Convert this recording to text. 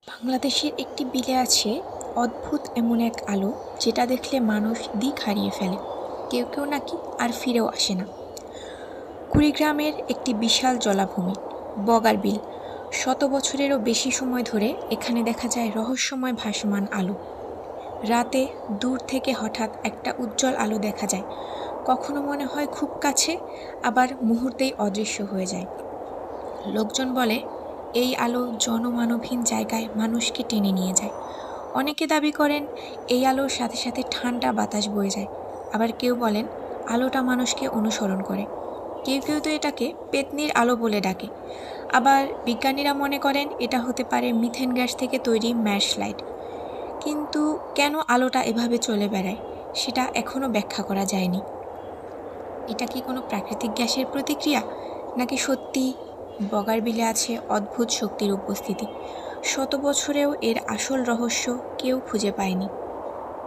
বাংলাদেশের একটি বিলে আছে অদ্ভুত এমন এক আলো, যেটা দেখলে মানুষ দিক হারিয়ে ফেলে। কেউ কেউ নাকি আর ফিরেও আসে না। কুড়িগ্রামের একটি বিশাল জলাভূমি বগার বিল। শত বছরেরও বেশি সময় ধরে এখানে দেখা যায় রহস্যময় ভাসমান আলো। রাতে দূর থেকে হঠাৎ একটা উজ্জ্বল আলো দেখা যায়, কখনো মনে হয় খুব কাছে, আবার মুহূর্তেই অদৃশ্য হয়ে যায়। লোকজন বলে এই আলো জনমানবহীন জায়গায় মানুষকে টেনে নিয়ে যায়। অনেকে দাবি করেন এই আলোর সাথে সাথে ঠান্ডা বাতাস বয়ে যায়। আবার কেউ বলেন আলোটা মানুষকে অনুসরণ করে। কেউ কেউ তো এটাকে পেতনির আলো বলে ডাকে। আবার বিজ্ঞানীরা মনে করেন এটা হতে পারে মিথেন গ্যাস থেকে তৈরি ম্যাশ লাইট। কিন্তু কেন আলোটা এভাবে চলে বেড়ায় সেটা এখনও ব্যাখ্যা করা যায়নি। এটা কি কোনো প্রাকৃতিক গ্যাসের প্রতিক্রিয়া, নাকি সত্যি বগার বিলে আছে অদ্ভুত শক্তির উপস্থিতি? শত বছরেও এর আসল রহস্য কেউ খুঁজে পায়নি।